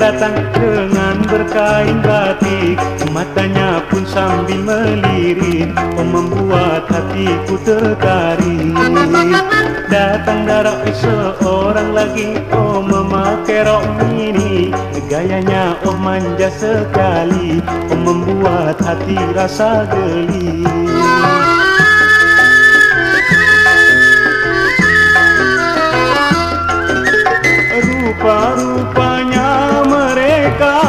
datang dengan berkain batik, matanya pun sambil melirik, oh membuat hatiku tertarik. Datang darah seorang lagi, oh memakai rok mini, gayanya oh manja sekali, oh membuat hati rasa geli. Rupa-rupanya mereka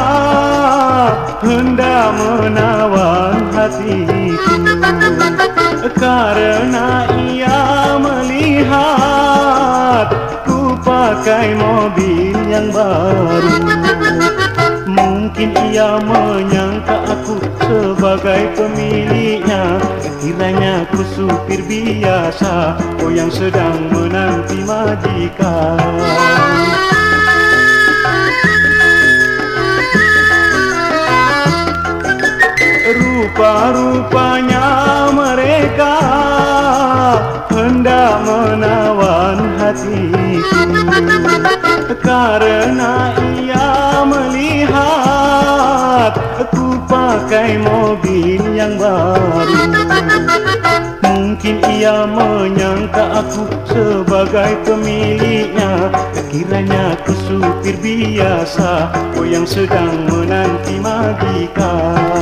hendak menawan hatiku, karena ia melihat ku pakai mobil yang baru. Mungkin ia menyangka aku sebagai pemiliknya, kiranya ku supir biasa, oh yang sedang menanti majikan. Rupa-rupanya mereka hendak menawan hatiku, karena ia melihat aku pakai mobil yang baru. Mungkin ia menyangka aku sebagai pemiliknya, kiranya aku supir biasa, oh yang sedang menanti majikan.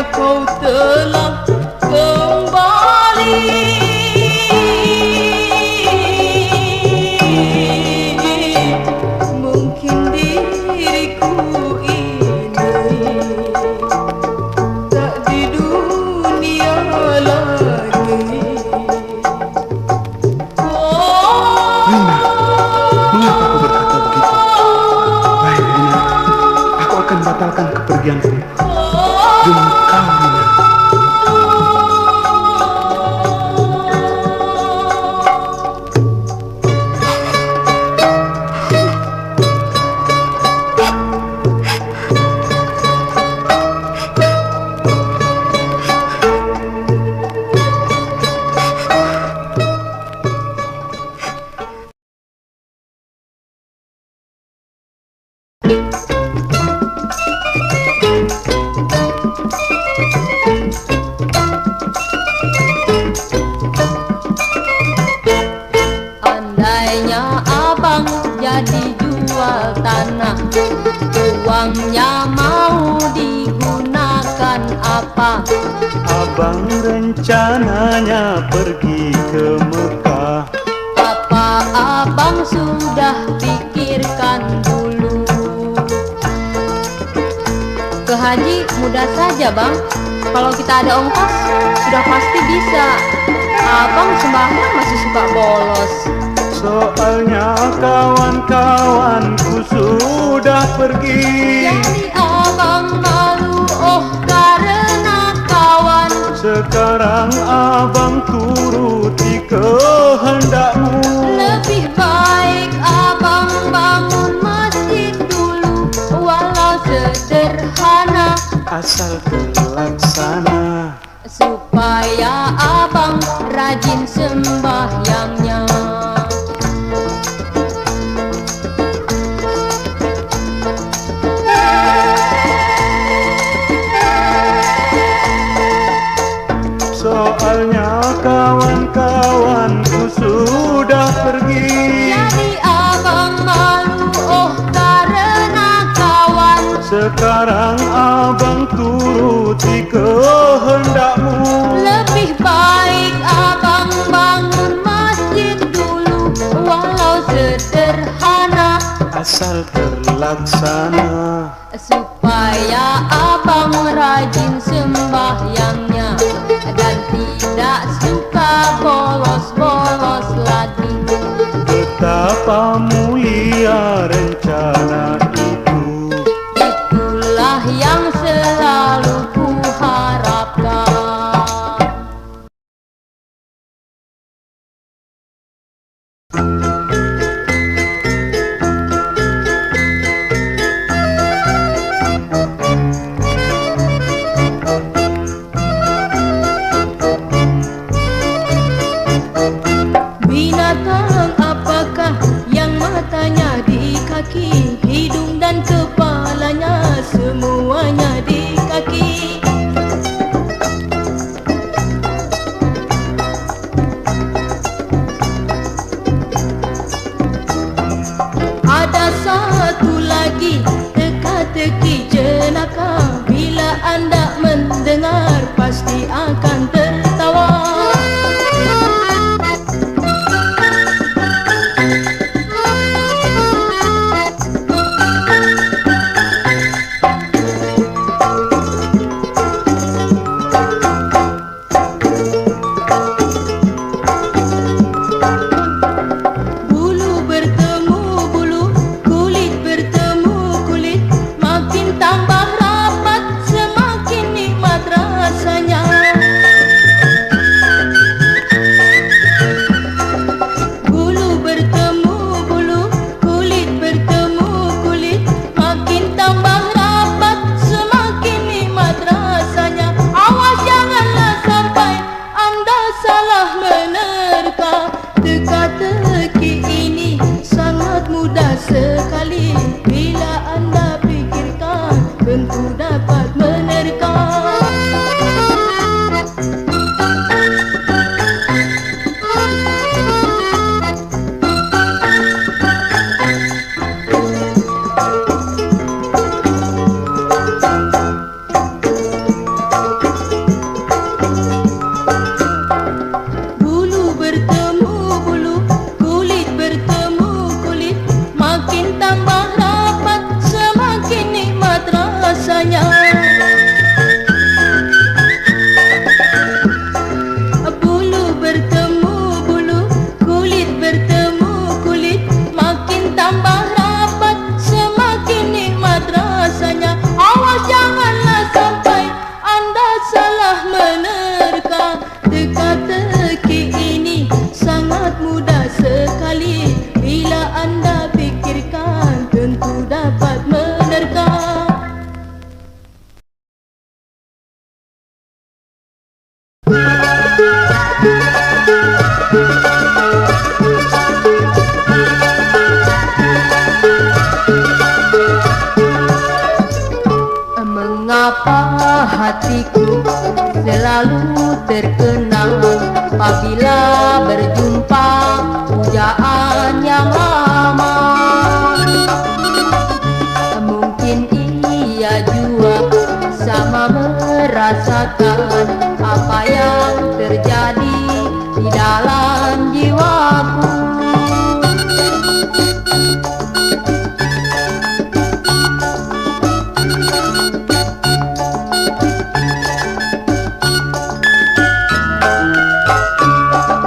Kau telah kembali, mungkin diriku ini tak di dunia lagi. Rina, mengapa aku berkata begitu? Baik Rina, aku akan batalkan kepergianku demi kau Rina. Andainya abang jadi jual tanah, uangnya mau digunakan apa? Abang rencananya pergi ke Mekah. Apa abang sudah pikirkan dulu? Ke haji mudah saja bang, kalau kita ada ongkos sudah pasti bisa. Abang sembahyang masih suka bolos. Soalnya kawan-kawanku sudah pergi. Jadi abang malu, oh karena kawan. Sekarang abang turuti kehendakmu. Lebih baik abang bangun masjid dulu, walau sederhana, asal terlaksana. supaya abang rajin sembahyangnya. Soalnya kawan-kawanku sudah pergi. Jadi abang malu, oh karena kawan. Sekarang abang turuti kehendakmu. Lebih baik abang bangun masjid dulu, walau sederhana, Asal terlaksana. supaya abang rajin sembahyangnya dan tidak suka bolos-bolos lagi. Betapa mulia rencana itu. Itulah yang selalu kuharapkan. Binatang apakah yang matanya di kaki, hidung dan kepalanya semuanya di kaki? Ada satu lagi teka-teki jenaka, bila anda mendengar pasti akan tertawa. Bulu bertemu bulu, kulit bertemu kulit, makin tambah rapat, semakin nikmat rasanya. Bulu bertemu bulu, kulit bertemu kulit, makin tambah rapat, semakin nikmat rasanya. Awas janganlah sampai anda salah menerka. Teka-teki ini sangat mudah sekali, bila anda pikirkan tentu dapat menerka. Bulu bertemu bulu, kulit bertemu kulit, makin tambah rapat, semakin nikmat rasanya. Bulu bertemu bulu, kulit bertemu kulit, makin tambah rapat, semakin nikmat rasanya. Awas janganlah sampai anda salah menerka. Teka-teki ini sangat mudah sekali, bila anda pikirkan tentu dapat menerka. Mengapa hatiku selalu terkenang apabila berjumpa pujaan yang lama? Mungkin ia juga sama merasakan apa yang terjadi di dalam jiwaku.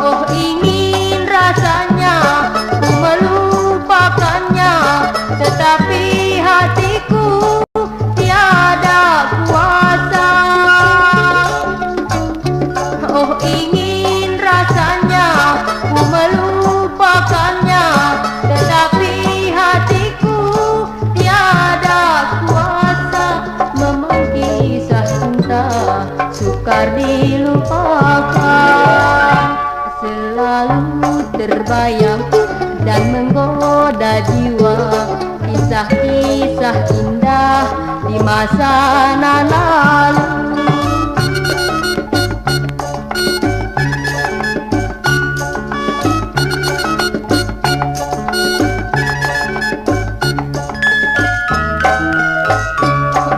Oh ingin rasanya ku melupakannya, tetapi hatiku tiada kuasa. Oh ingin rasanya ku melupakannya, sukar dilupakan, selalu terbayang dan menggoda jiwa kisah-kisah indah di masa lalu.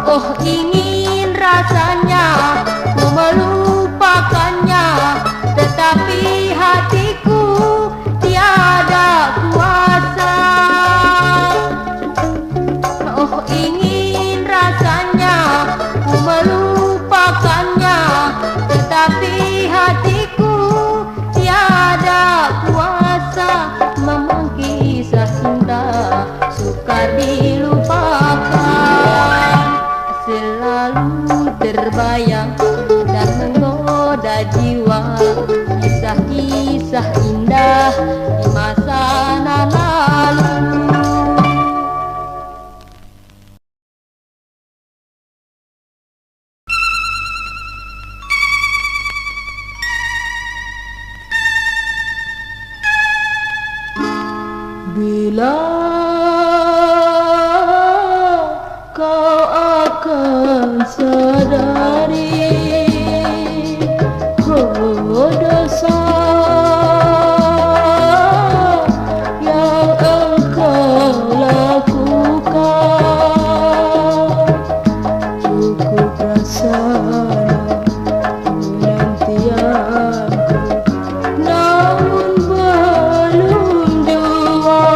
Oh, ingin rasanya ku melupakannya, tetapi hatiku tiada kuasa. Oh, ingin rasanya ku melupakannya, tetapi hatiku tiada kuasa. Memang kisah cinta sukar dilupakan, selalu terbayang dan menggoda jiwa kisah-kisah indah di masa lalu. Bila kau akan sadari, oh dosa yang engkau lakukan, cukup rasanya penantianku, namun belum jua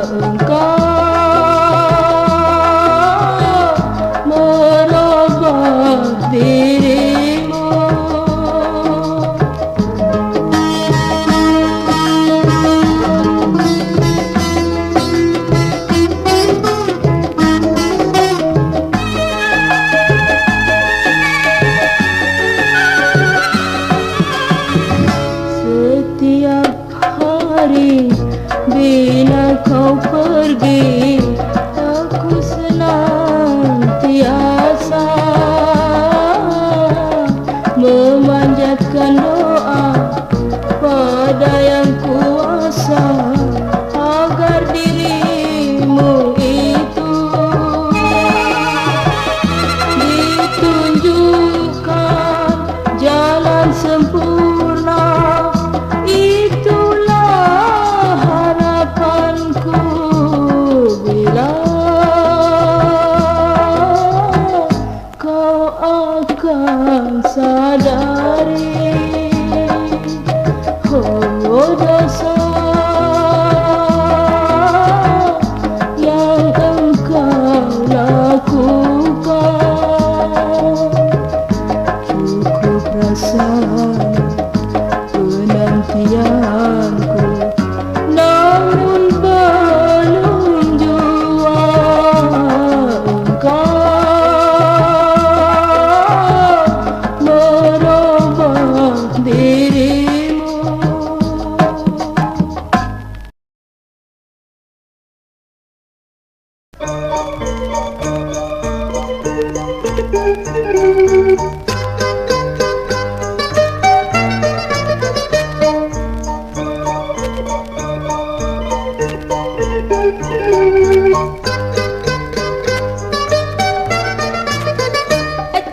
engkau merubah dirimu. Setiap hari bila kau pergi, aku senantiasa memanjatkan doa pada Yang Kuasa agar dirimu itu ditunjukkan jalan sempurna. Itulah harapanku bila kau akan sadari, oh dosa yang engkau lakukan, cukup rasanya penantianku, namun belum jua engkau merubah dirimu.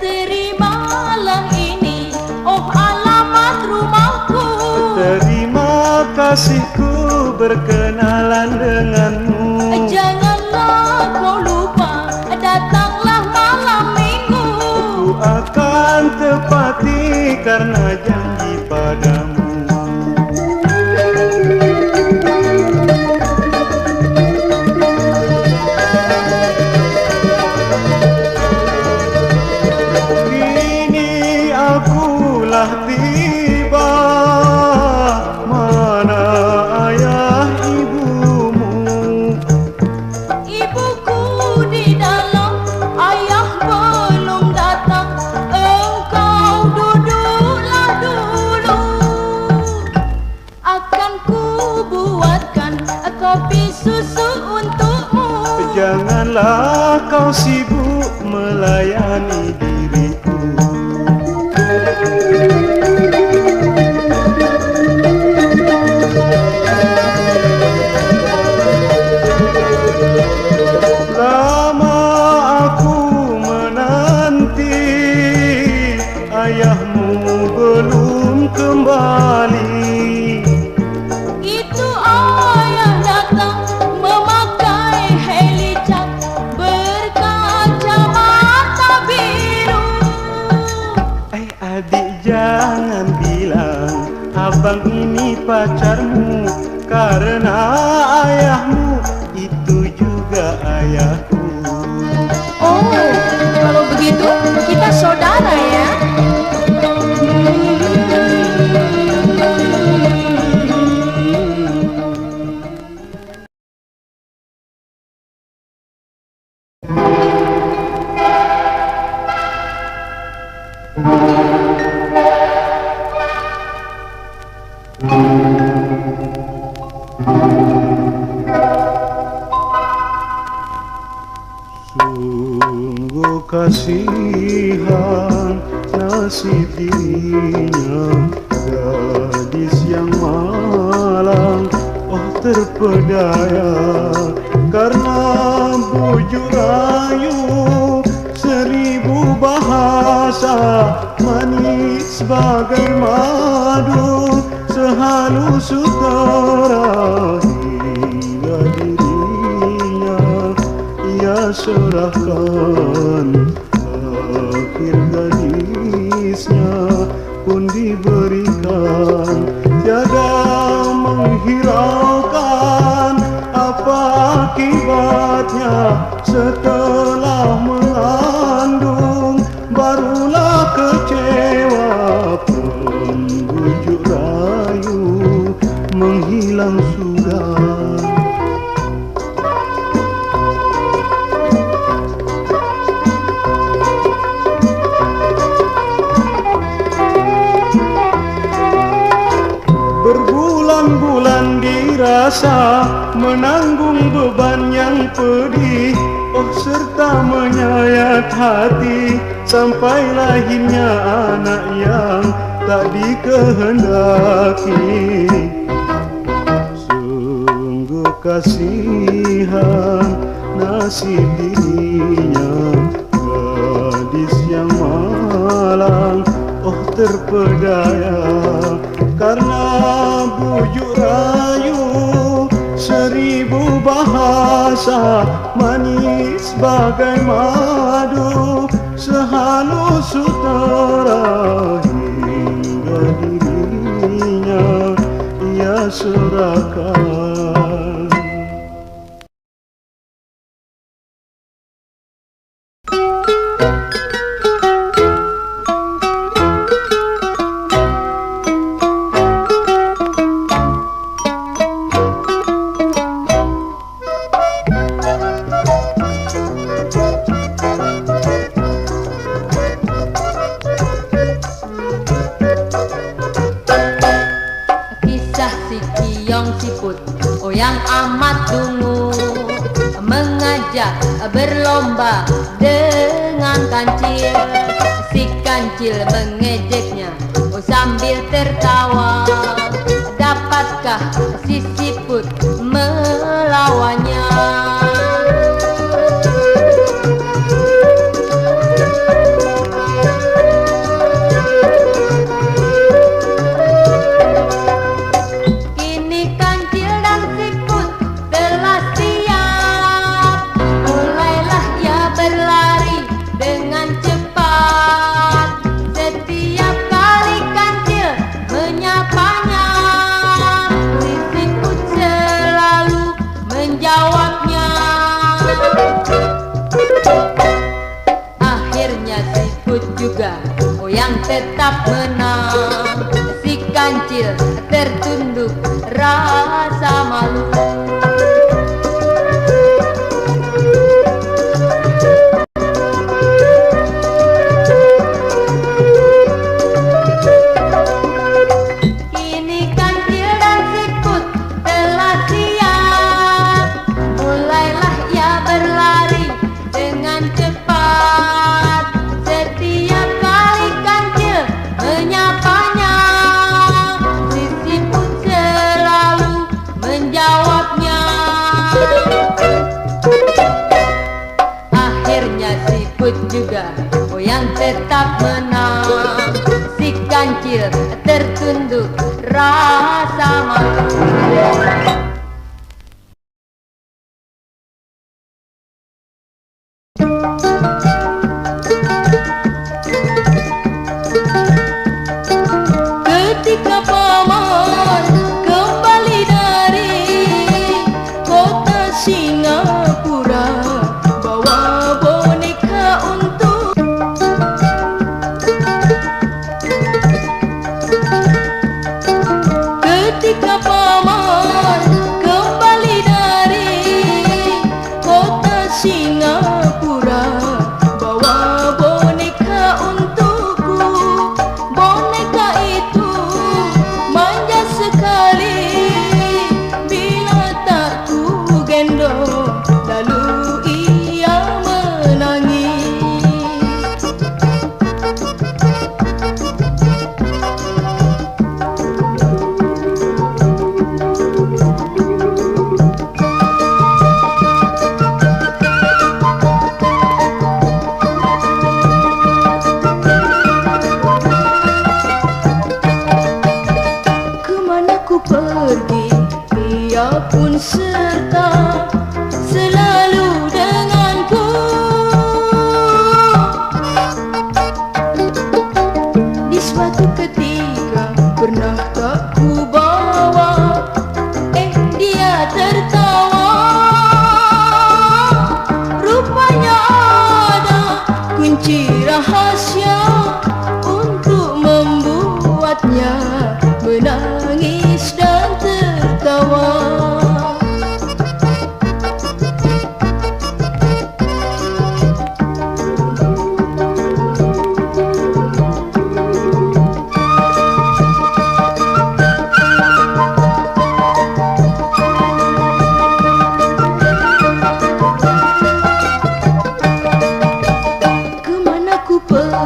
Terimalah ini, oh alamat rumahku. Terima kasihku berkenalan denganmu. Janganlah kau lupa, datanglah malam minggu. Ku akan tepati karena janji padamu. Kini akulah tiba, mana ayah ibumu? Ibuku di dalam, ayah belum datang. Engkau duduklah dulu, akan ku buatkan kopi susu untukmu. Janganlah kau sibuk melayani diriku. abang ini pacarmu, karena ayahmu itu juga ayahku. Oh, kalau begitu kita saudara ya. Sungguh kasihan nasib dirinya, gadis yang malang, oh terpedaya, karena bujuk rayu seribu bahasa, manis bagai madu, sehalus utara, hingga dirinya ia serahkan. Akhir gadisnya pun diberikan, tiada menghiraukan apa akibatnya. Setelah mengandung barulah kecewa, pembujuk rayu menghilang sudah. Berbulan-bulan dirasa menanggung beban yang pedih, oh serta menyayat hati, sampai lahirnya anak yang tak dikehendaki. Sungguh kasihan nasib dirinya, gadis yang malang, oh terpedaya, karena bujuk rayu seribu bahasa, manis bagai madu, sehalus utara, hingga dirinya ia serahkan. Yang amat dungu mengajak berlomba dengan kancil. Si kancil mengejeknya sambil tertawa. Dapatkah si siput melawannya? Juga yang tetap menang. Si kancil tertunduk rasa malu. Kini kancil dan siput telah siap, mulailah ia berlari dengan cepat. Menyapanya, si siput selalu menjawabnya. Akhirnya siput juga yang tetap menang. Si kancil tertunduk rasa malu. Ketika paman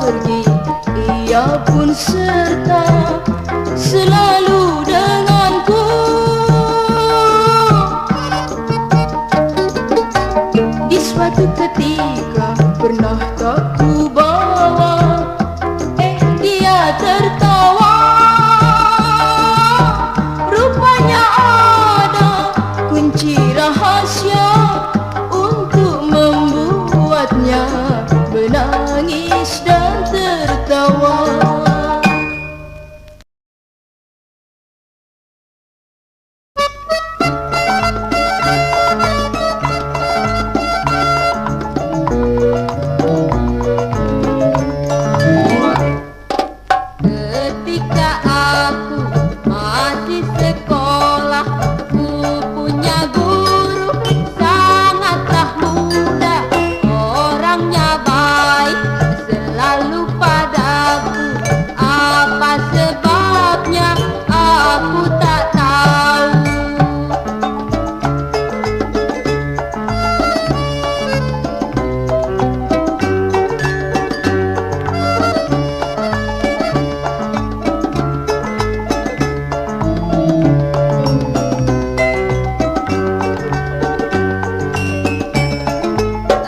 pergi, ia pun serta selalu denganku. Di suatu ketika pernah tak ku bawa, dia tertawa. Rupanya ada kunci rahasia untuk membuatnya menangis dan tertawa. Ketika aku masih sekolah, ku punya guru sangatlah muda. Orangnya baik, selalu padaku. Apa sebabnya aku tak tahu.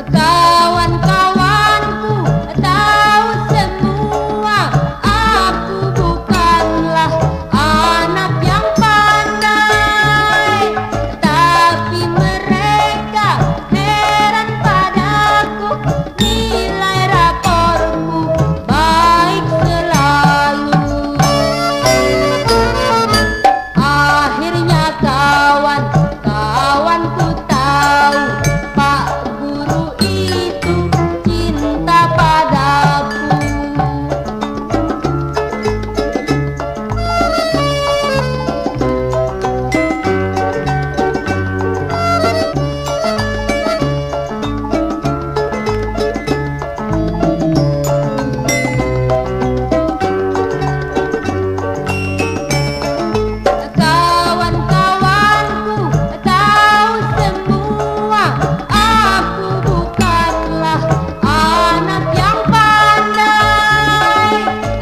Kawan-kawanku tahu semua, aku bukanlah anak yang pandai. Tapi mereka heran padaku, nilai raporku baik selalu. Akhirnya kawan-kawanku tahu, Pak Guru itu cinta padaku. Kawan-kawanku tahu semua, aku bukanlah anak yang pandai.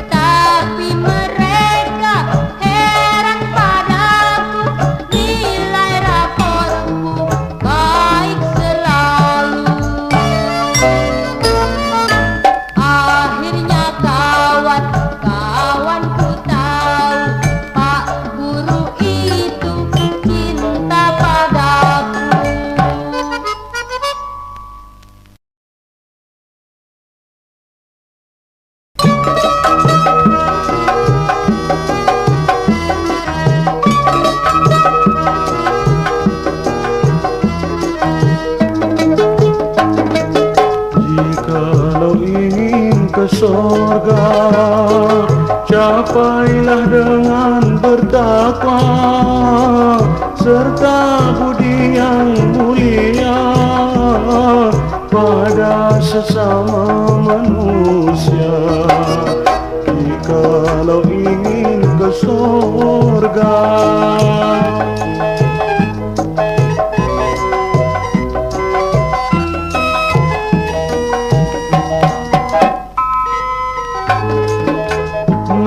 Tapi mereka heran padaku, nilai raporku baik selalu. Akhirnya kawan-kawanku tahu, Pak Guru itu cinta padaku. Jikalau ingin ke sorga, capailah dengan bertakwa serta budi yang mulia pada sesama manusia. Jikalau ingin ke sorga,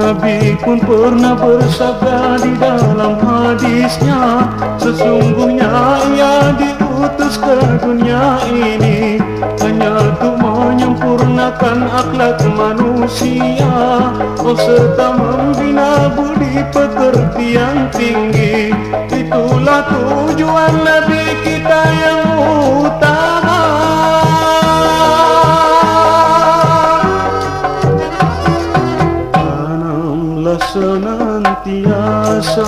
Nabi pun pernah bersabda di dalam hadisnya, sesungguhnya ia diutus ke dunia ini hanya untuk menyempurnakan akhlak manusia, serta membina budi pekerti yang tinggi. Itulah tujuan Nabi kita yang utama. Senantiasa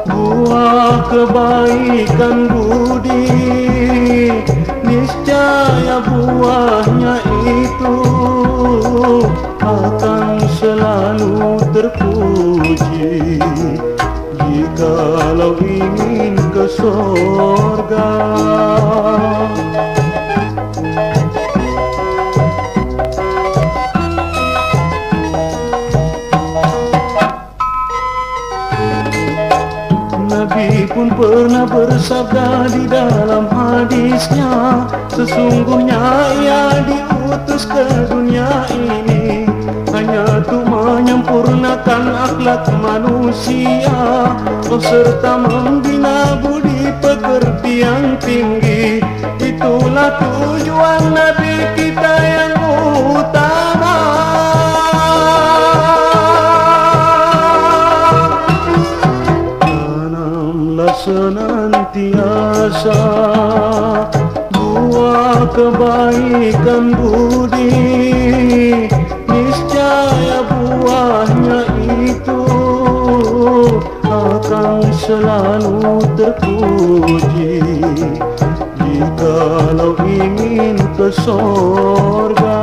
buah kebaikan budi, niscaya buahnya itu akan selalu terpuji. Jikalau ingin ke sorga, Nabi pun pernah bersabda di dalam hadisnya, sesungguhnya ia diutus ke dunia ini serta membina budi pekerti yang tinggi. Itulah tujuan Nabi kita yang utama. Tanamlah senantiasa buah kebaikan budi, niscaya buahnya itu akan selalu terpuji. Jikalau ingin ke sorga,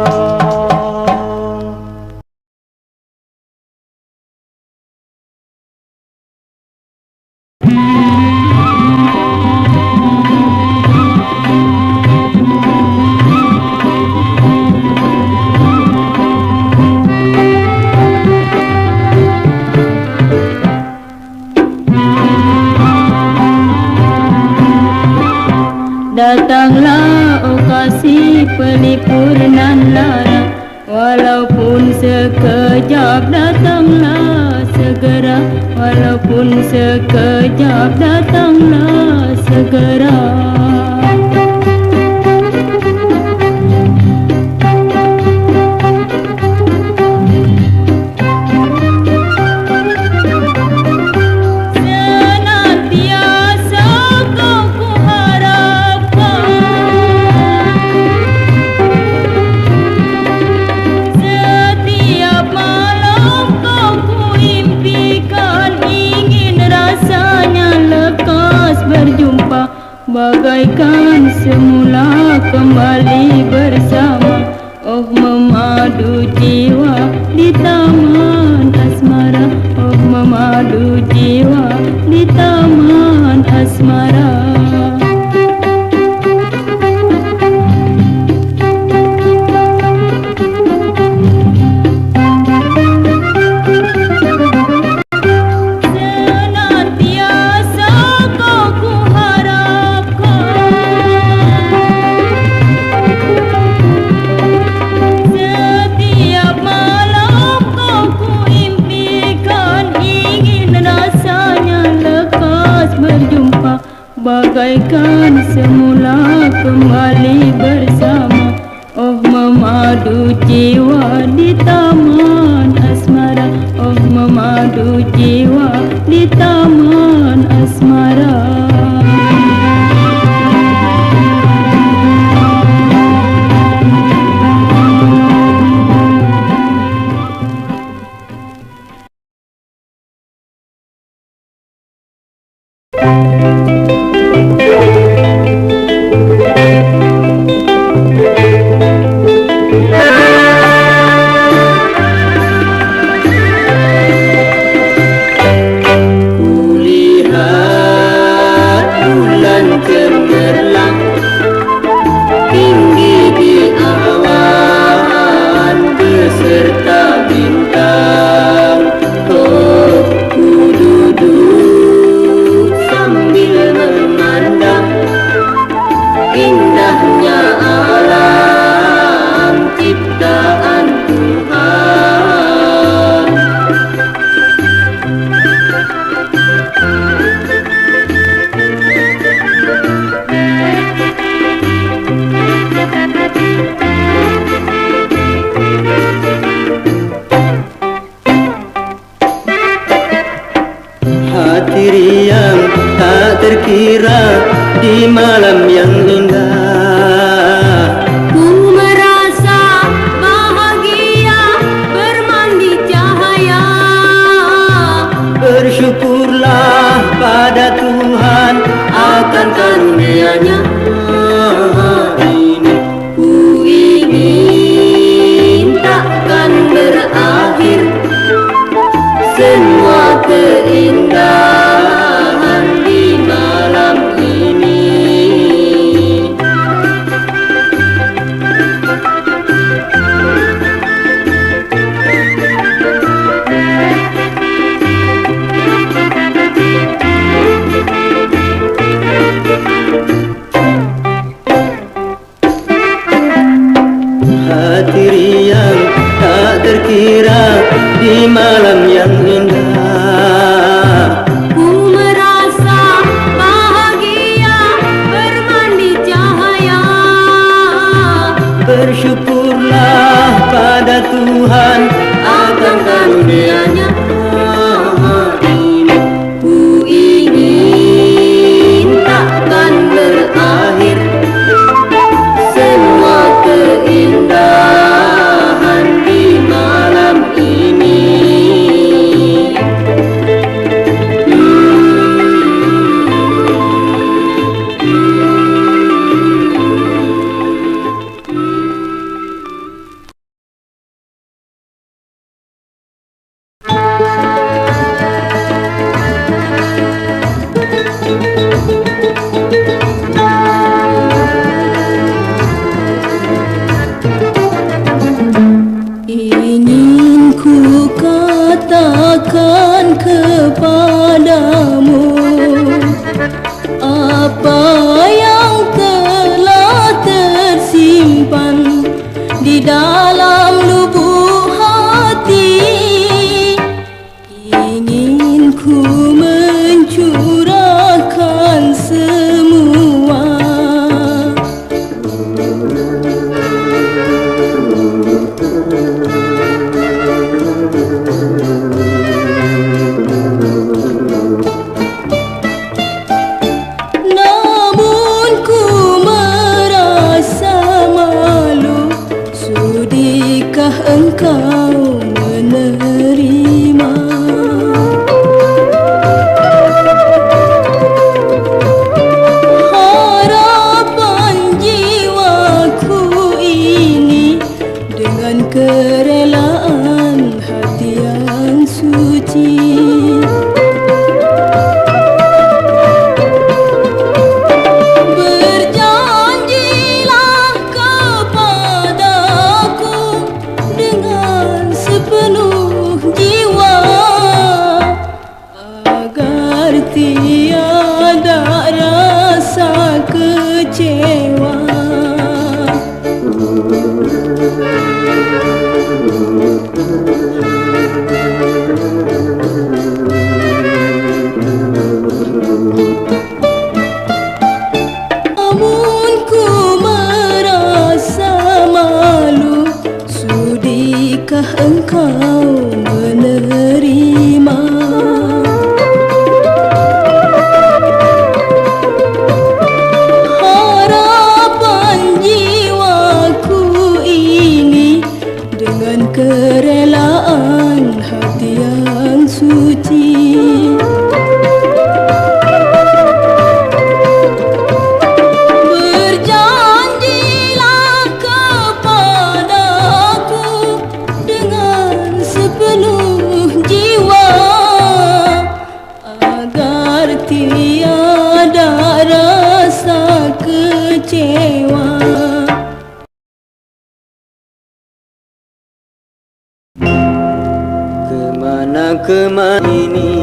datanglah okasi pelipur nan lara, walaupun sekejap datanglah segera, walaupun sekejap datanglah segera. Bagaikan semula kembali bersama, oh memadu jiwa di taman asmara, oh memadu jiwa di taman asmara. Bagaikan semula kembali bersama, oh memadu jiwa di taman asmara, oh memadu jiwa di taman asmara. terkira di malam yang indah. Ku merasa bahagia bermandi cahaya. Bersyukurlah pada Tuhan akan karunia-Nya. Ini ku ingin takkan berakhir semua keindahan di malam ini. Hati riang tak terkira di malam yang indah. Ku merasa bersyukurlah pada Tuhan akan karunia-Nya. Ini ku ingin takkan berakhir semua keindahan di malam ini. Ingin ku katakan kepadamu apa yang telah tersimpan di dalam lubuk hati. Ingin ku mencurahkan semua. Namun ku merasa malu, sudikah engkau menerima? Harapan jiwaku ini dengan kerelaan hati yang suci. Berjanjilah kepadaku dengan sepenuh jiwa agar tiada rasa kecewa. Namun ku merasa malu, sudikah engkau menerima? Harapan jiwaku ini dengan kerelaan hati yang suci. Berjanjilah kepadaku dengan sepenuh jiwa agar tiada rasa kecewa. Kemana ini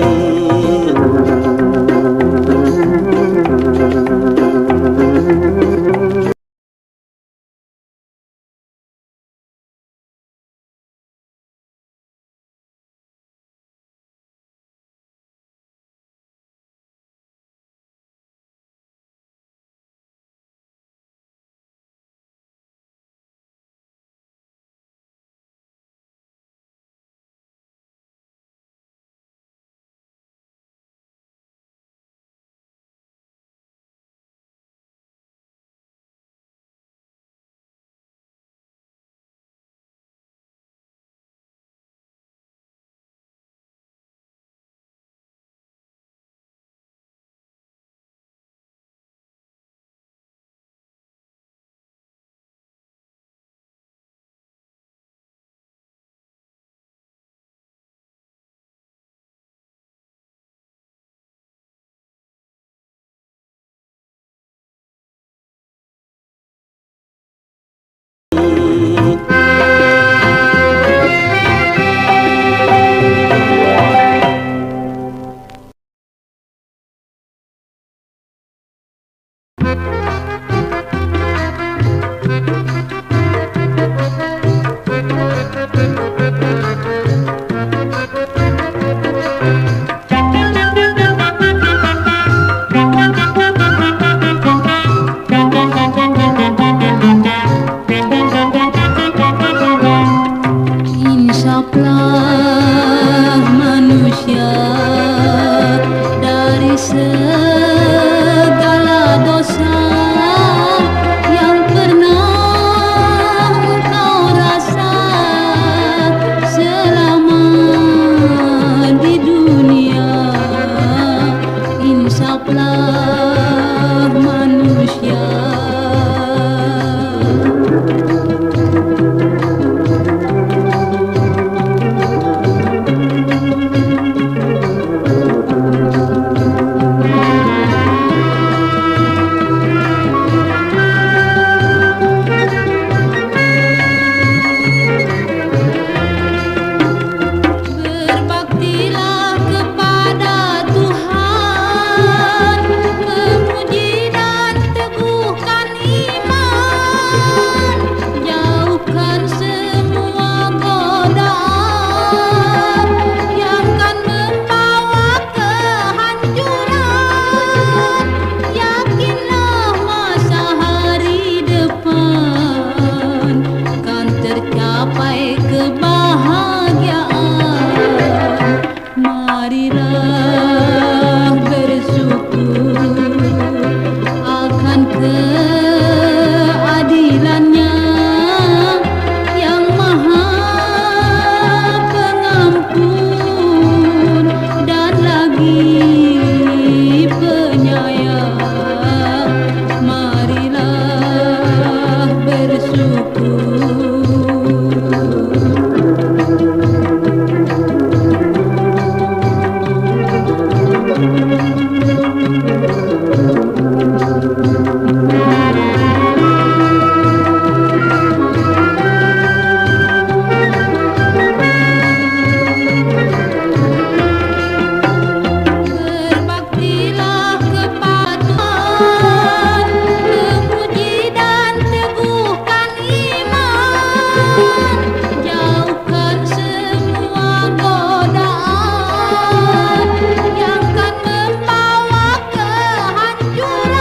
Insaplah manusia dari segala dosa yang pernah kau rasa selama di dunia. Insaplah manusia. Berbaktilah kepada Tuhan, memuji dan teguhkan iman, jauhkan semua godaan yang kan membawa kehancuran. Yakinlah masa hari depan kan tercapai kebahagiaan. Marilah bersyukur akan keadilannya yang maha pengampun dan lagi penyayang. Marilah bersyukur. Berbaktilah kepada Tuhan, memuji dan teguhkan iman, jauhkan semua godaan yang kan membawa kehancuran.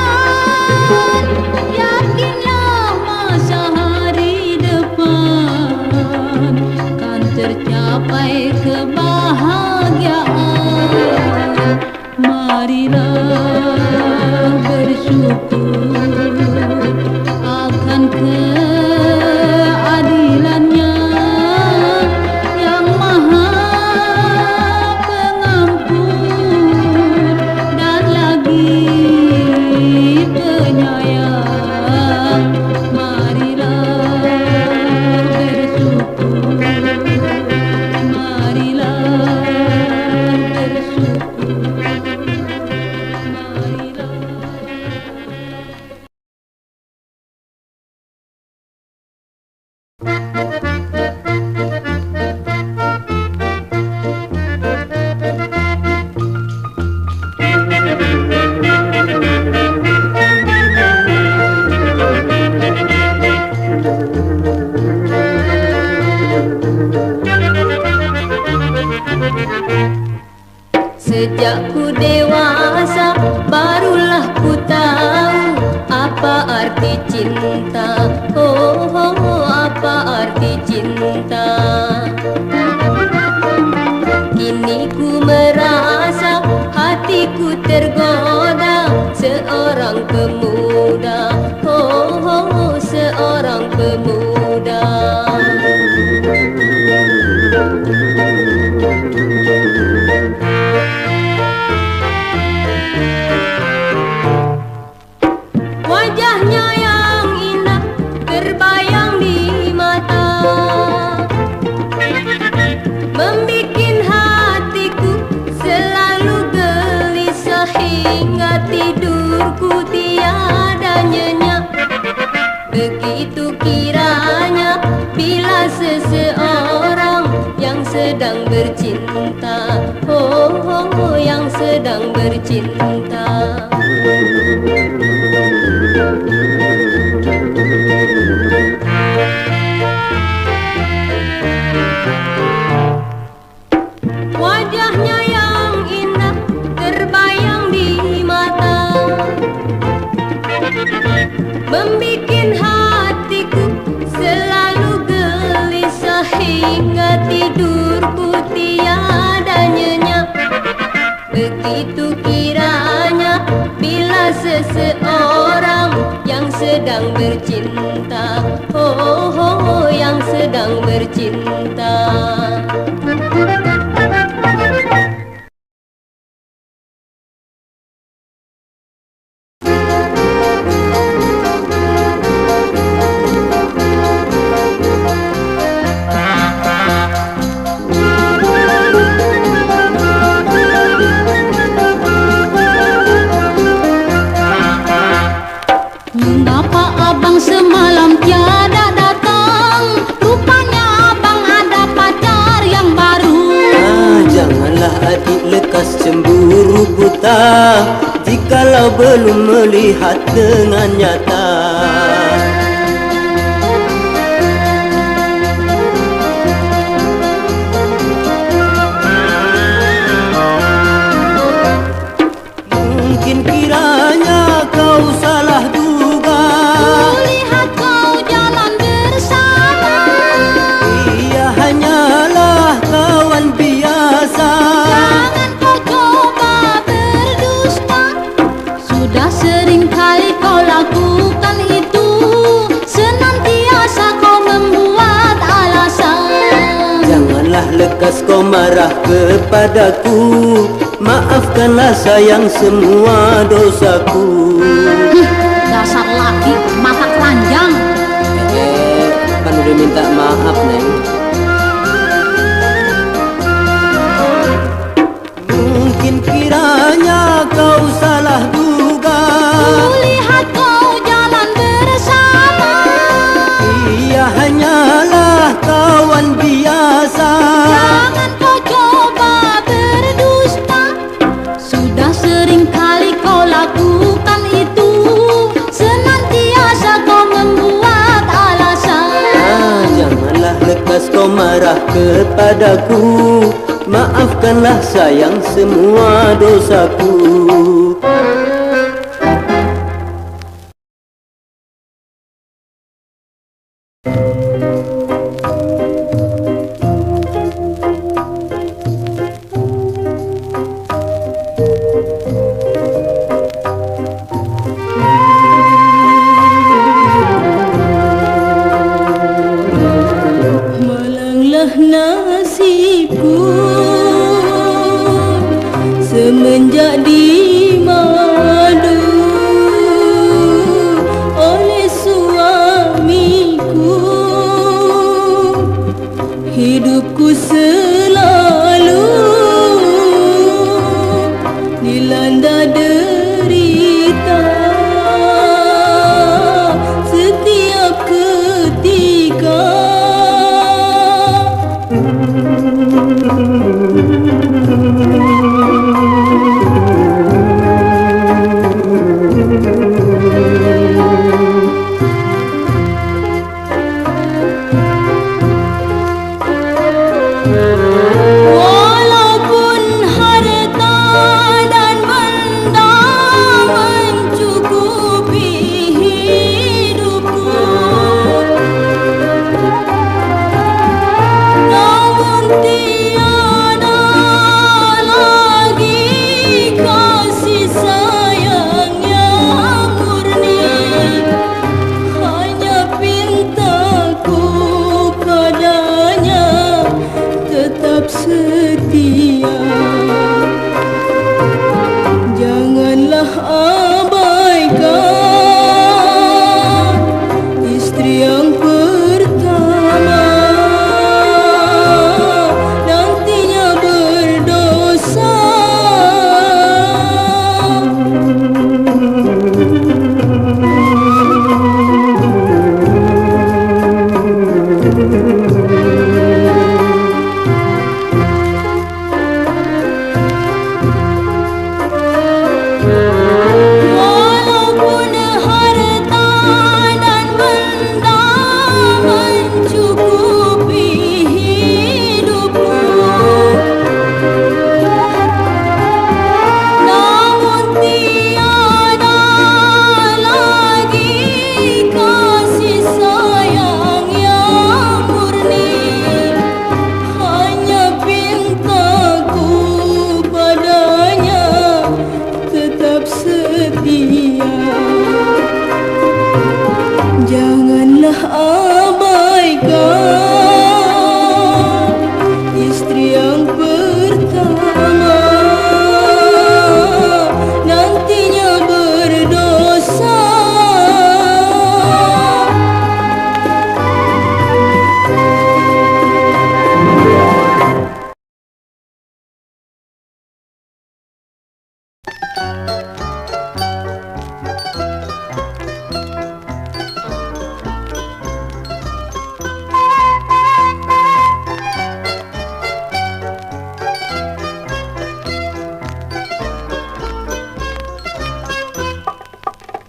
Yakinlah masa hari depan kan tercapai kebahagiaan. Marilah bersyukur akan keadilannya yang maha pengampun dan lagi penyayang. Marilah bersyukur. Marilah bersyukur. Sejak ku dewasa barulah ku tahu apa arti cinta. Oh, oh, oh, apa arti cinta. Kini ku merasa hatiku tergoda seorang pemuda. Oh, oh, oh, seorang pemuda. Wajahnya yang indah terbayang di mata, membikin hatiku selalu gelisah hingga tidurku tiada nyenyak. Begitu kiranya bila seseorang yang sedang bercinta, oh, oh, oh, yang sedang bercinta. Wajahnya yang indah terbayang di mata, membikin hatiku selalu tidurku tiada nyenyak. Begitu kiranya bila seseorang yang sedang bercinta, oh, oh, oh, yang sedang bercinta. Semalam tiada datang, rupanya abang ada pacar yang baru. Janganlah adik lekas cemburu buta, jikalau belum melihat dengan nyata. Mungkin kiranya kau salah duga, Kulihat kau jalan bersama. ia hanyalah kawan biasa. Jangan kau coba berdusta. Sudah sering kali kau lakukan itu, senantiasa kau membuat alasan. Janganlah lekas kau marah kepadaku, maafkanlah sayang semua dosaku. Dasar laki mata keranjang. Kan udah minta maaf, Neng. Mungkin kiranya kau salah duga, Kulihat kau jalan bersama. ia hanyalah kawan biasa. Jangan kau coba berdusta. Sudah sering kali kau lakukan itu, senantiasa kau membuat alasan. Janganlah lekas kau marah kepadaku, maafkanlah sayang semua dosaku. Malanglah nasibku semenjak dimadu oleh suamiku. Hidupku selalu dilanda derita setiap ketika. Walaupun harta dan benda mencukupi hidupku, namun tiada lagi kasih sayang yang murni. Hanya pintaku padanya tetap setia. Janganlah abaikan istri yang pertama, nantinya berdosa. Walaupun harta dan benda mencukupi hidupku, namun tiada lagi kasih sayang yang murni. istri yang pertama, nantinya berdosa.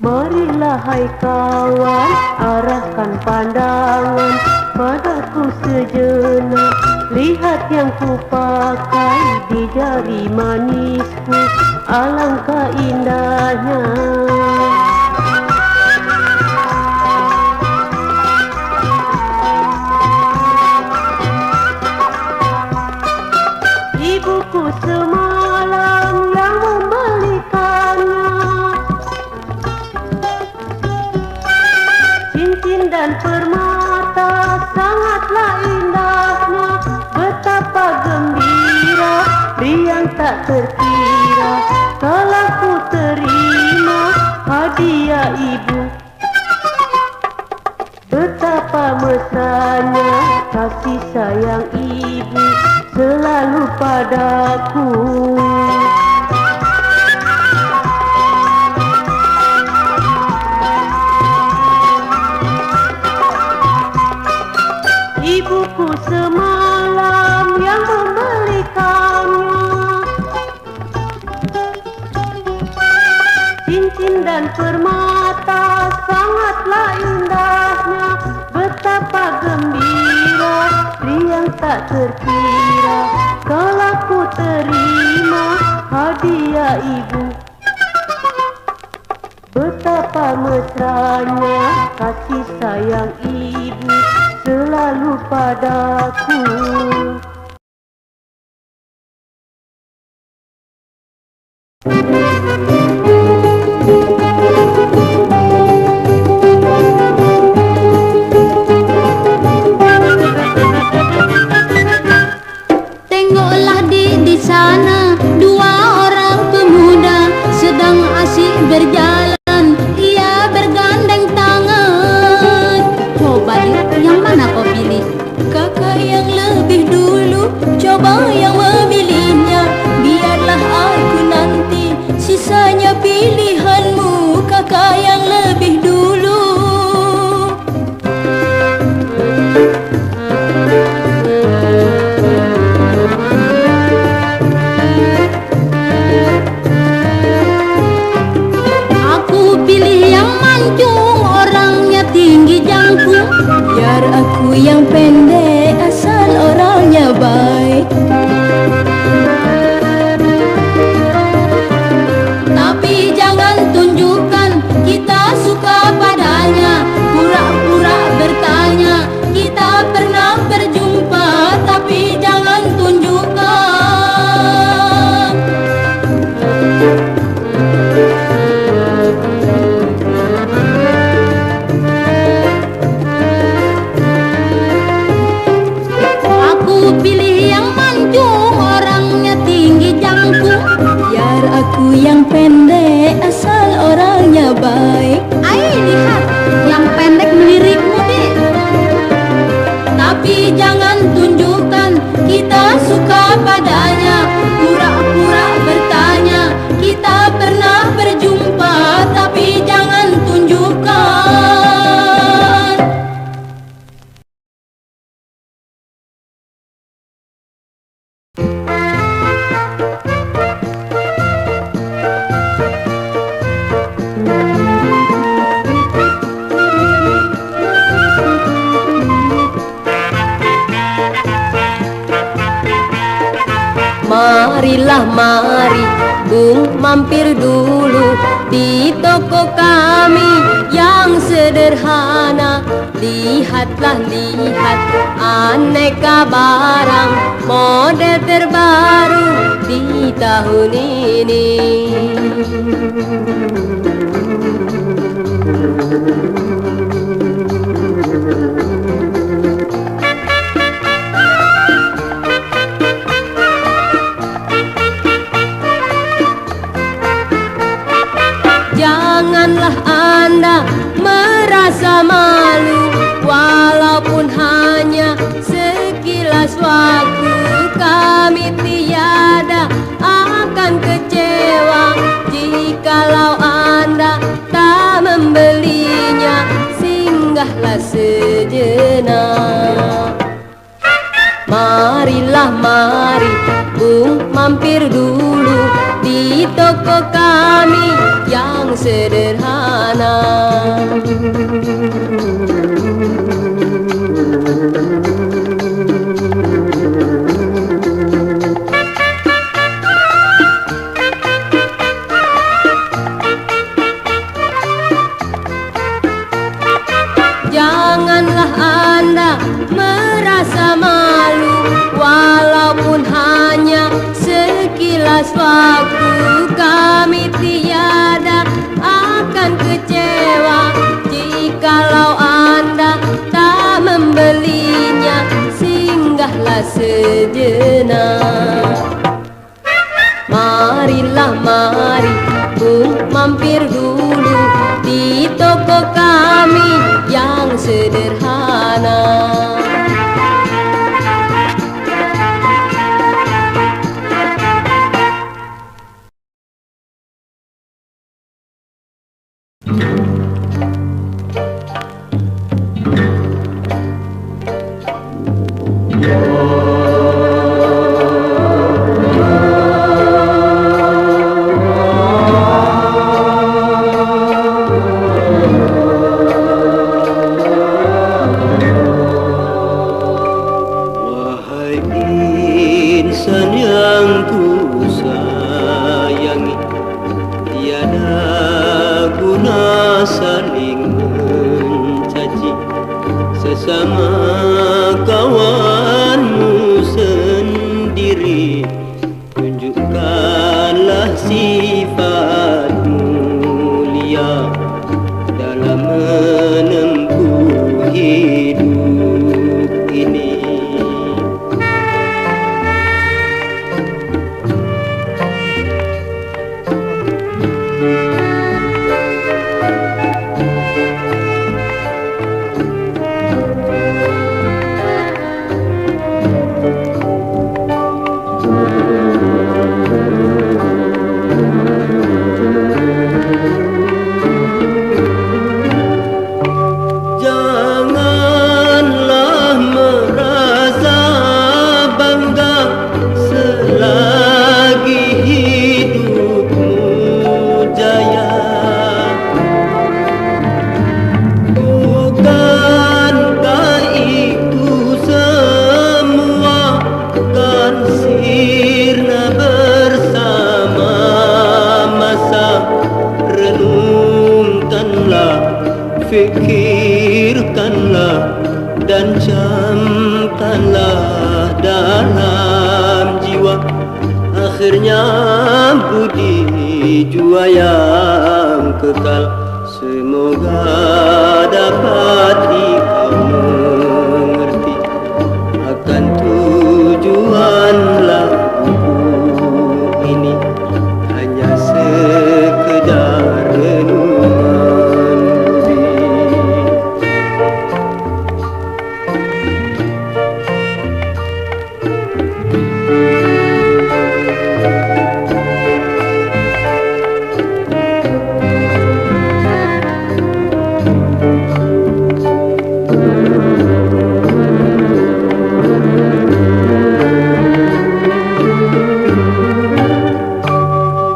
Marilah hai kawan, arahkan pandangan padaku sejenak. Lihat yang ku pakai di jari manisku, alangkah indahnya. Ibuku semalam yang membelikannya, cincin dan permata sangatlah indahnya. Betapa gembira, riang tak terkira kala ku terima hadiah ibu. Betapa mesranya kasih sayang ibu selalu padaku. Ibuku semalam yang membelikannya, cincin dan permata sangatlah indahnya. Betapa gembira, riang tak terkira kala ku terima hadiah ibu. Betapa mesranya kasih sayang ibu selalu padaku. Tengoklah di sana dua orang pemuda sedang asyik berjalan, ia bergandeng tangan. Coba yang mana kau pilih? Kakak yang lebih dulu, coba yang memilihnya. Biarlah aku nanti, sisanya pilihanmu. Kakak yang lebih dulu. Aku pilih yang mancung, orangnya tinggi jangkung. Biar aku yang pendek, asal orangnya baik. Tapi jangan tunjukkan kita suka padanya. Pura-pura bertanya kita pernah berjumpa, tapi jangan tunjukkan. Aku pilih yang mancung, orangnya tinggi jangkung. Biar aku yang pendek, asal orangnya baik. Ai, lihat yang pendek melirikmu, Dik. Tapi jangan tunjukkan kita suka padanya. Pura-pura bertanya kita pernah berjumpa, tapi jangan tunjukkan. Marilah mari Bung mampir dulu di toko kami yang sederhana. Lihatlah lihat aneka barang model terbaru di tahun ini. singgahlah sejenak. Marilah mari Bung mampir dulu di toko kami yang sederhana. Janganlah Anda merasa malu, walaupun hanya sekilas waktu. Kami tiada akan kecewa jikalau Anda tak membelinya. Singgahlah sejenak. Marilah mari Bung mampir dulu di toko kami yang sederhana. Insan yang ku sayangi, tiada guna saling mencaci. Sesama kawanmu sendiri, tunjukkanlah sifat mulia dalam menempuh hidup ini. Janganlah merasa bangga selagi hidupmu jaya. Bukankah itu semua kan sirna bersama masa? Renungkanlah, fikirkanlah, dan camkanlah dalam jiwa. Akhirnya budi jua yang kekal semoga dapat kau mengerti akan tujuan lagu ini. Hanya sekedar renungan budi.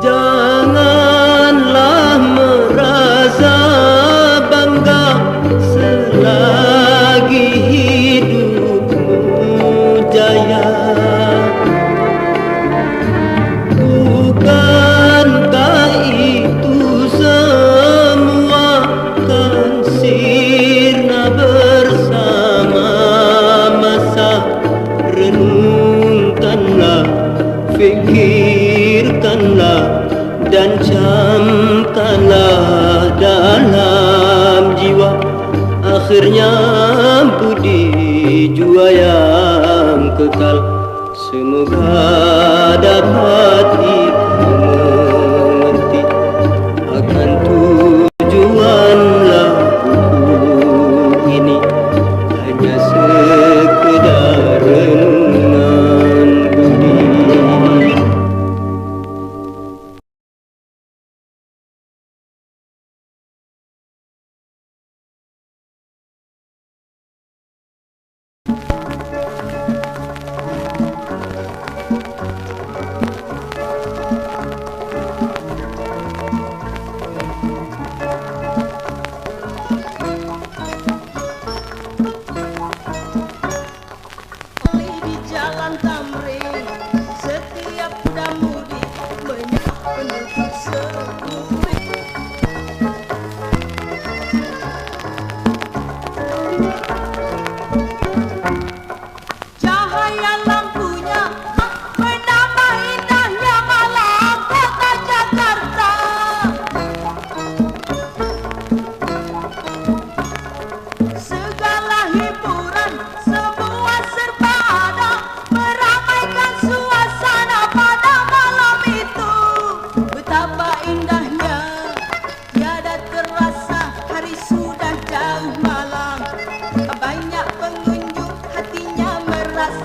Janganlah merasa bangga selagi hidupmu jaya. Bukankah itu semua kan sirna bersama masa? Renungkanlah, fikirkanlah, dan camkanlah dalam jiwa. Akhirnya budi jua yang kekal semoga dapat kau mengerti akan tujuan lagu ini. Hanya sekedar renungan budi.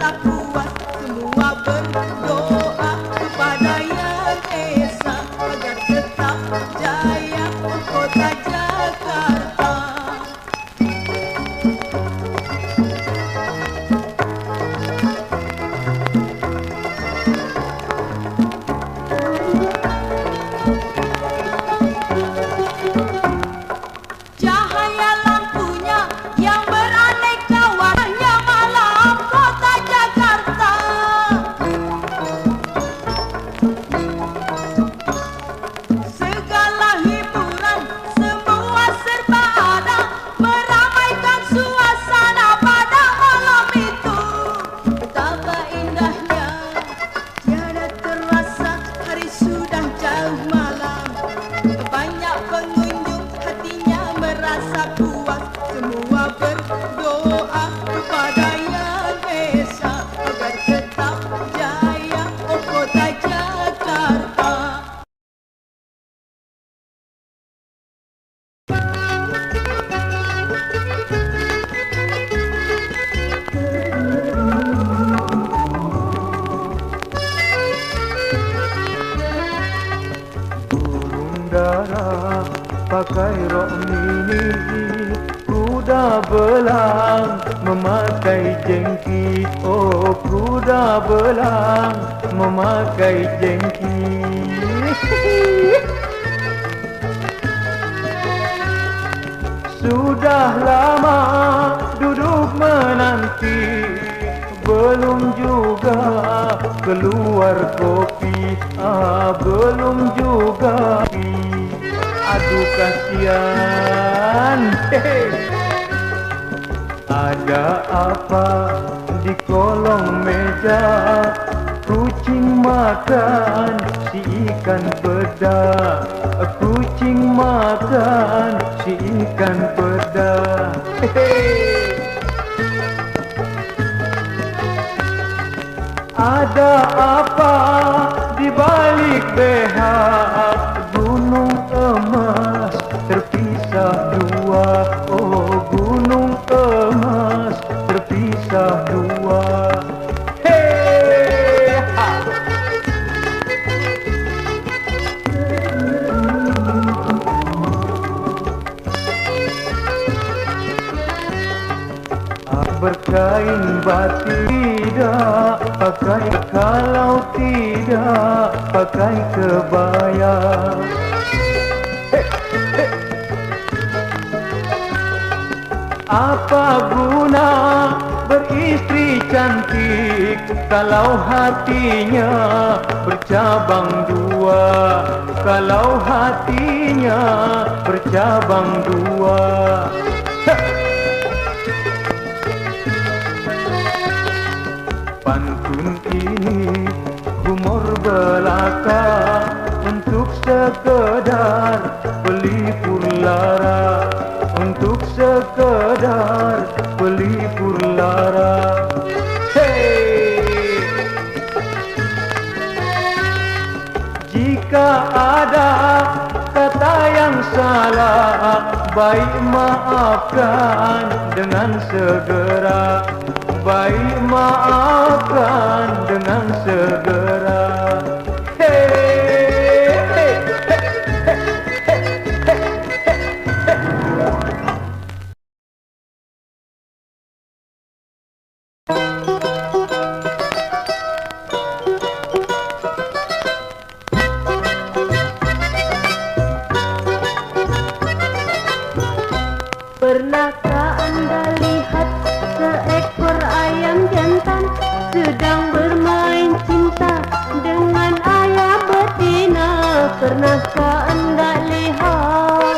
merasa puas. Semua berdoa kepada Yang Esa agar tetap jaya kota Jakarta. Cahaya lampunya yang beraneka warnanya malam kota Jakarta. Segala hiburan semua serba ada, meramaikan suasana pada malam itu. Betapa indahnya tiada terasa, hari sudah jauh malam. Banyak pengunjung hatinya merasa puas. Semua berdoa kepada Yang Esa agar tetap jaya kota Jakarta. Burung dara pakai rok mini, kuda belang memakai jengki. Oh, kuda belang memakai jengki. Sudah lama duduk menanti, belum juga keluar kopi. Belum juga. Aduh kasihan. Ada apa di kolong meja? Kucing makan si ikan peda. Kucing makan si ikan peda. Ada apa di balik BH? Gunung emas terpisah dua. Oh, gunung emas terpisah dua. Hey, ha. Berkain batik tidak pakai, kalau tidak pakai kebaya. Apa guna beristri cantik kalau hatinya bercabang dua? Kalau hatinya bercabang dua. Pantun ini humor belaka untuk sekedar pelipur lara, untuk sekedar pelipur lara. Hey! Jika ada kata yang salah, baik maafkan dengan segera. Baik maafkan dengan segera. Hey, hey, hey, hey, hey, Pernahkah Anda lihat seekor ayam jantan sedang bermain cinta dengan ayam betina? Pernahkah Anda lihat?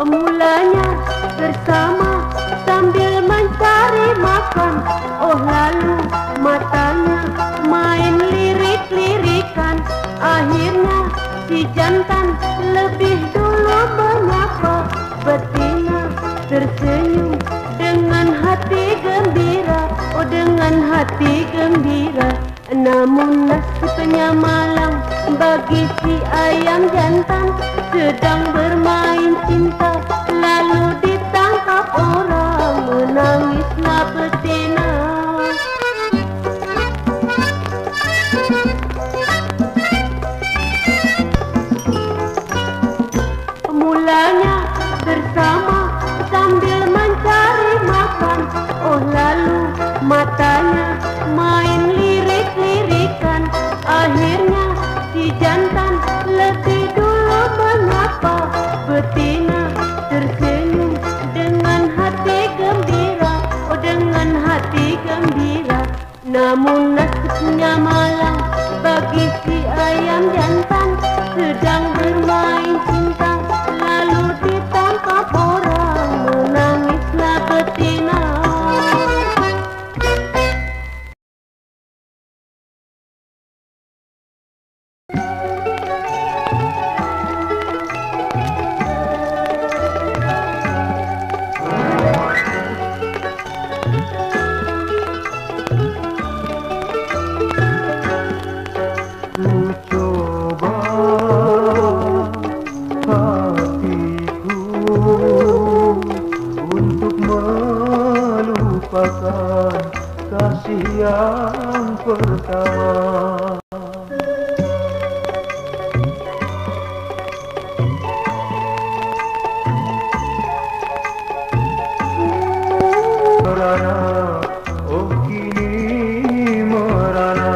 Mulanya bersama sambil mencari makan. Oh, lalu matanya main lirik-lirikan. Akhirnya si jantan lebih dulu menyapa betina, tersenyum dengan hati gembira. Oh, dengan hati gembira. Namun nasibnya malang, bagi si ayam jantan sedang bermain cinta, lalu ditangkap orang, menangislah betina. Mulanya bersama sambil mencari makan, oh lalu matanya main lirik-lirikan. Akhirnya si jantan letih dulu mengapa, betina tersenyum dengan hati gembira, oh dengan hati gembira. Namun nasibnya malang bagi si ayam jantan sedang bermain cinta, lalu ditangkap orang, menangislah betina. Kasih yang pertama, merana, oh kini merana.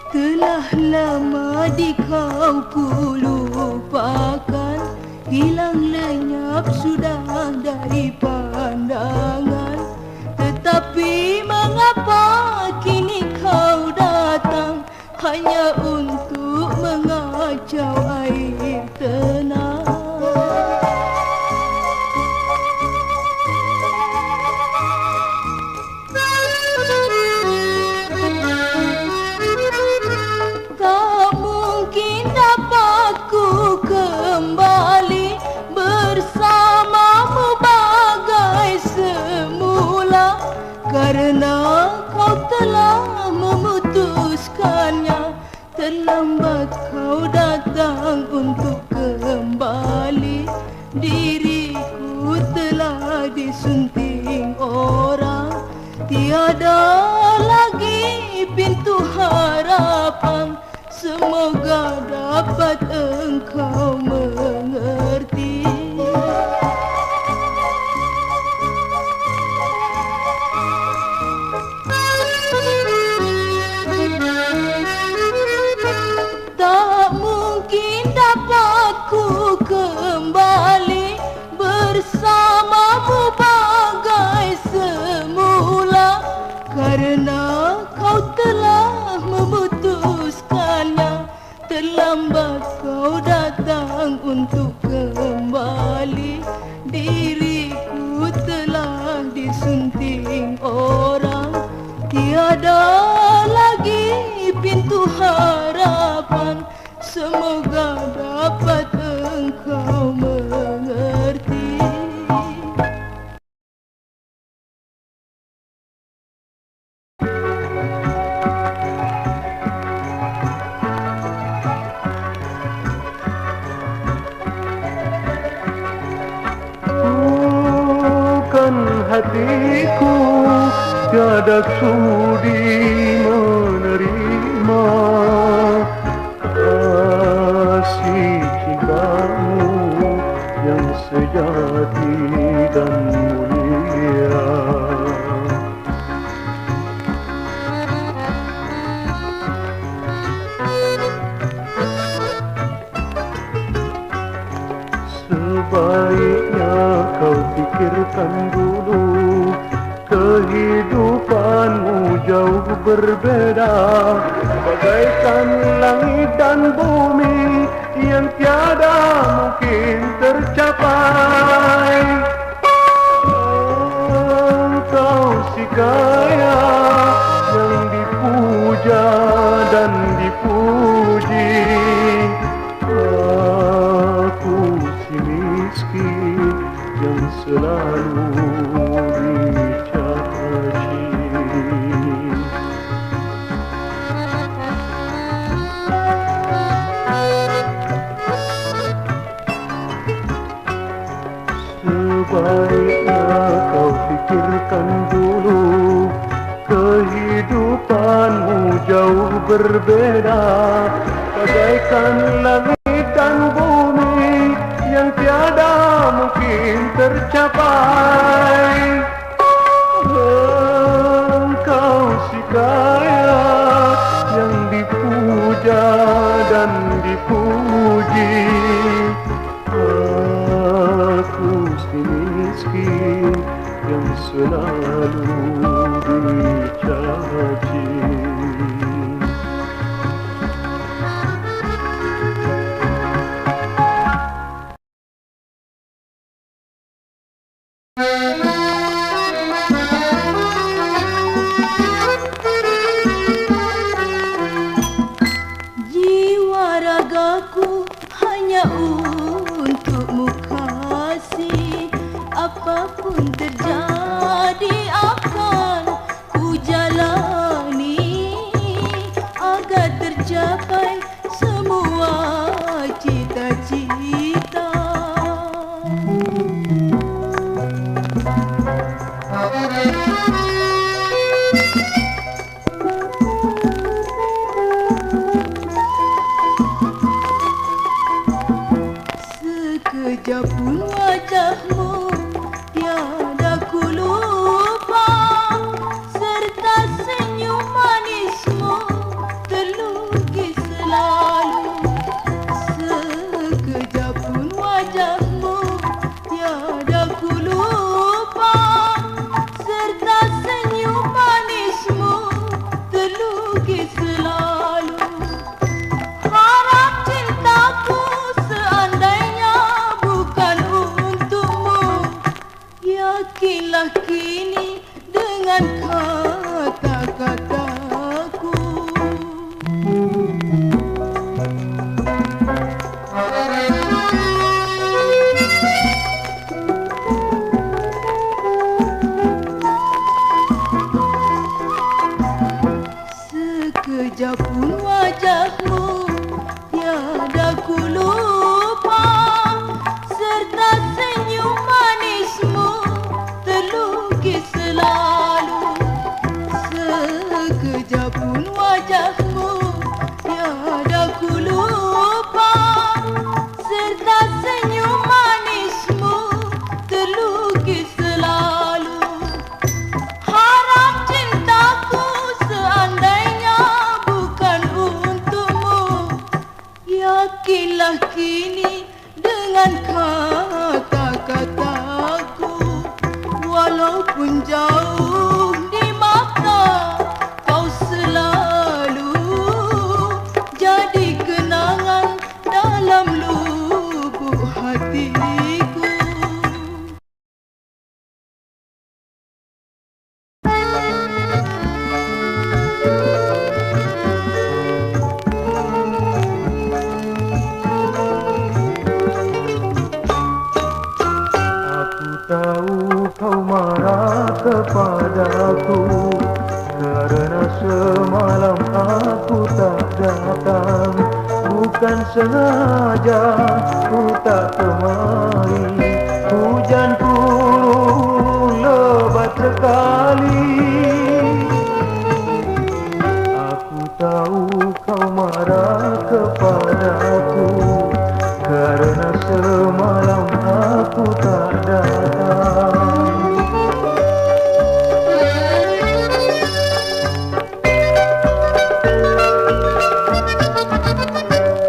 Telah lama di kau ku lupakan, hilang lenyap sudah dari pandangan. Tetapi mengapa kini kau datang, hanya untuk mengacau air tenang. Kembali bersamamu bagai semula, karena kau telah memutuskannya. Terlambat kau datang untuk kembali, diriku telah disunting orang. Tiada lagi pintu harapan, semoga dapat engkau mengerti. Tak mungkin dapat ku kembali bersamamu bagai semula, karena kau telah memutuskannya. Terlambat kau datang untuk kembali, diriku telah disunting orang. Tiada lagi pintu harapan, semoga dapat engkau mengerti. Hatiku tiada sudi menerima kasih cintamu yang sejati dan mulia. Sebaiknya kau pikirkan dulu, kehidupanmu jauh berbeda, bagaikan langit dan bumi yang tiada mungkin tercapai. Engkau si kaya yang dipuja dan dipuji, berbeda, bagaikan langit dan bumi yang tiada mungkin tercapai. Engkau si kaya yang dipuja dan dipuji, aku si miskin yang selalu dicaci. Jiwa ragaku hanya untukmu kasih, apapun terjadi akan ku jalani agar tercapai semua cita-cita. Sekejap pun wajahmu tiada ku lupa, serta senyum manismu terlukis selalu. Sekejap pun wajahmu tiada ku lupa, serta senyum manismu terlukis selalu. Harap cintaku seandainya bukan untukmu, yakinlah kini dengan kata-kataku. Sekejap pun wajahmu tiada ku lupa, serta senyum manismu terlukis selalu. Sekejap pun wajahmu tiada ku lupa, serta senyum manismu terlukis selalu. Harap cintaku seandainya bukan untukmu, yakinlah kini dengan kata-kataku. Walaupun jauh di mata, kau selalu jadi kenangan dalam lubuk hatiku. Aku tahu kau marah kepadaku karena semalam aku tak datang. Bukan sengaja ku tak kemari, hujan turun lebat sekali. Aku tahu kau marah kepadaku karena semalam aku tak datang.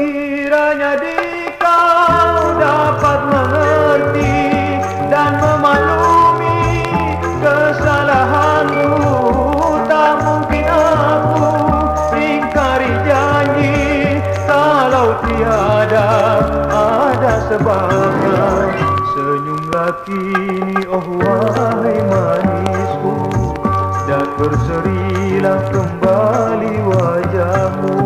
Kiranya di kau dapat mengerti dan memaklumi kesalahanku, tak mungkin aku ingkari janji kalau tiada ada sebabnya. Senyumlah kini oh wahai manisku, dan berserilah kembali wajahmu.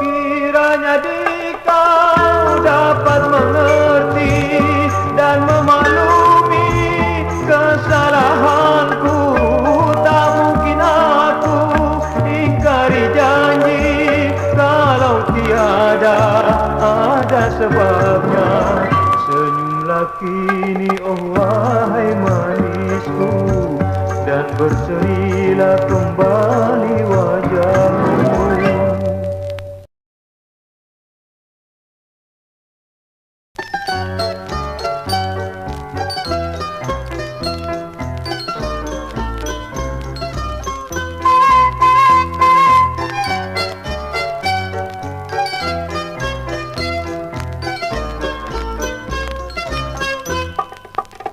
Kiranya di kau dapat mengerti dan memaklumi kesalahanku, tak mungkin aku ingkari janji kalau tiada ada sebabnya. kini oh wahai manisku, dan berserilah kembali wajahmu.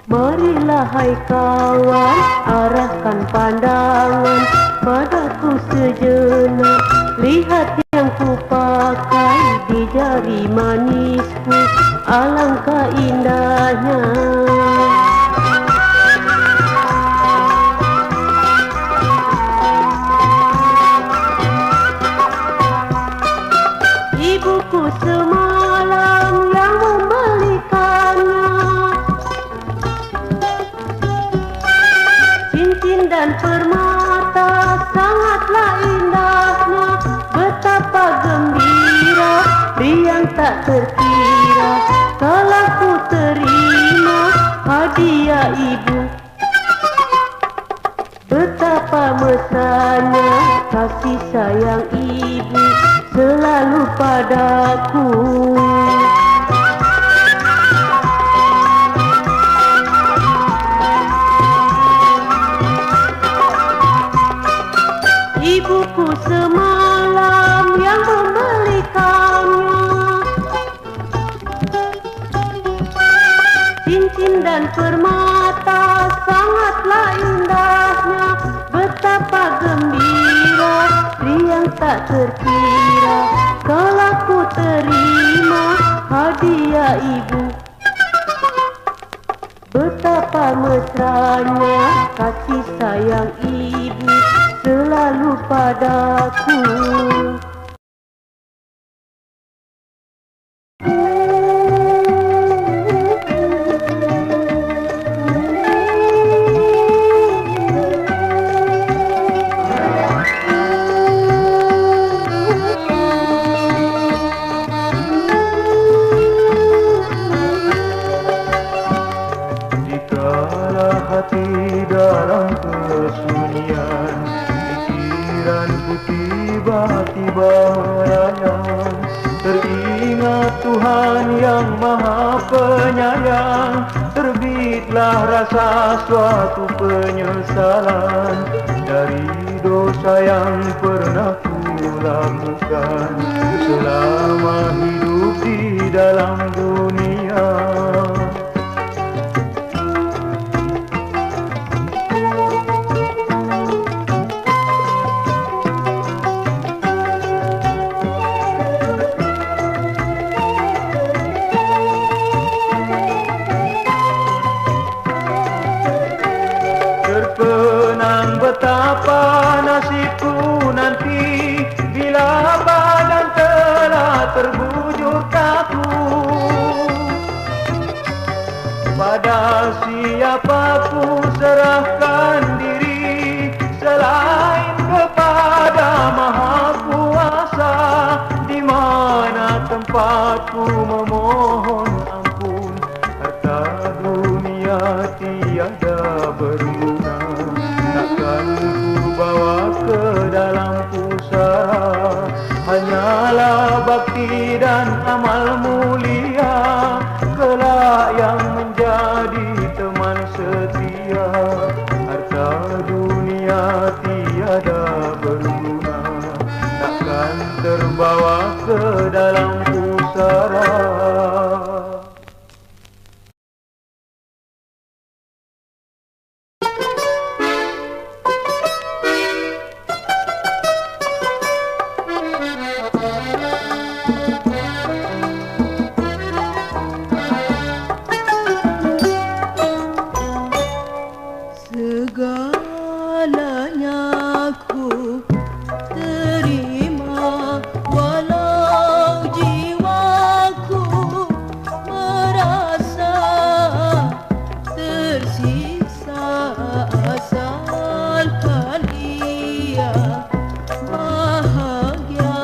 Marilah hai kawan, arahkan pandangan padaku sejenak. Lihat yang ku pakai di jari manisku, alangkah indahnya. Ibuku semalam yang membelikannya, cincin dan permata sangatlah indahnya. Betapa gembira, riang tak terkira, kalau ku terima hadiah ibu. Betapa mesranya kasih sayang ibu selalu padaku. Ibuku semalam yang membelikannya, cincin dan permata sangatlah indahnya. Betapa gembira, riang tak terkira, kalau ku terima hadiah ibu. Betapa mesranya kasih sayang ibu selalu padaku. Dikala hati dalam kesunyian, pikiranku tiba-tiba melayang, teringat Tuhan yang maha penyayang. Terbitlah rasa suatu penyesalan dari dosa yang pernah ku lakukan selama hidup di dalam dunia. Terpenang betapa nasibku nanti bila badan telah terbujur kaku. Pada siapa ku serahkan diri selain kepada Maha Kuasa? Di mana tempatku memohon ampun? Harta dunia tiada berguna, takkan ku bawa ke dalam pusara. Hanyalah bakti dan amal mulia kelak yang menjadi teman setia. Harta dunia tiada berguna, takkan terbawa ke dalam pusara. Segalanya ku terima, walau jiwaku merasa tersiksa, asalkan ia bahagia.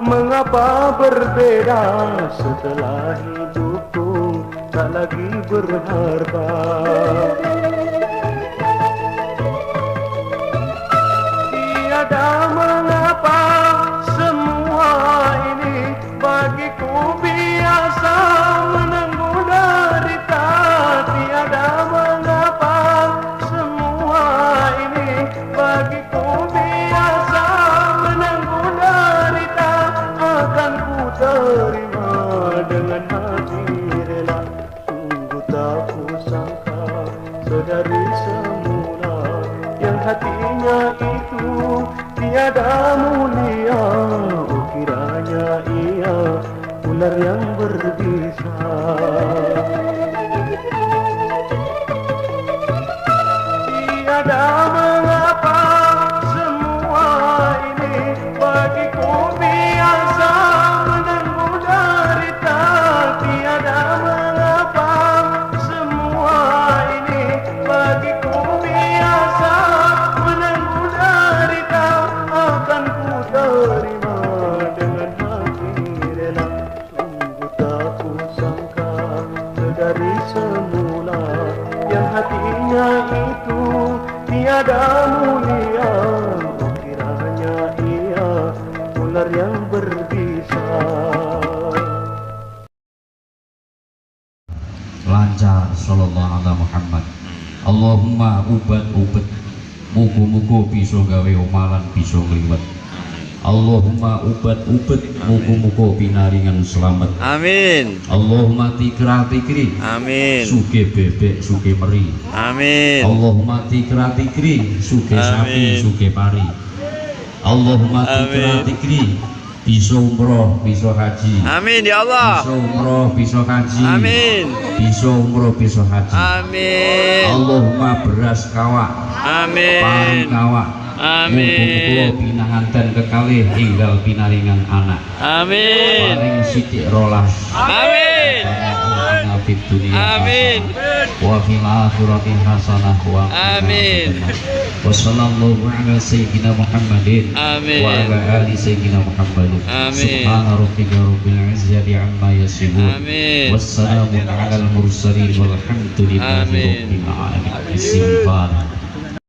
Mengapa berbeda setelah hidupku tak lagi berharga? Tiada mengapa semua ini bagiku biasa menanggung derita. Tiada mengapa semua ini bagiku biasa menanggung derita. Akan ku terima dengan hati rela. Sungguh tak ku sangka sedari semula yang hatinya itu tiada mulia. Oh kiranya ia ular yang berbisa. Tiada mengapa semua ini bagiku biasa menanggung derita. Tiada mengapa semua ini bagiku biasa menanggung derita. Akan ku terima dengan hati rela. Sungguh tak ku sangka sedari semula yang hatinya itu tiada mulia. Oh kiranya ia ular yang berbisa. Lancar sallallahu alaihi Muhammad. Allahumma ubat mugu-mugu bisa gawe omalan bisa ngliwet. Allahumma ubat mugu-mugu pinaringan selamat. Amin. Allahumma tikra-tikri. Amin. Suge bebek suge meri. Amin. Allahumma tikra-tikri suge sapi suge pari. Allahumma tikra-tikri bisa umroh bisa haji. Amin ya Allah. Bisa umroh bisa haji. Amin. Bisa umroh bisa haji. Amin. Allahumma beras kawak. Amin. Pari kawak. Amin. Muga-muga pinanganten kekalih enggal pinaringan anak. Amin. Paring sithik rolas. Amin. Fid dunya Amin. wa fil akhirati hasanah wa Amin. wa sallallahu ala sayyidina Muhammadin Amin. wa ala ali sayyidina Muhammadin. Amin. Subhana rabbika rabbil izzati amma yasifun. Amin. Wassalamun ala al mursalin walhamdulillahi rabbil alamin. Istighfar.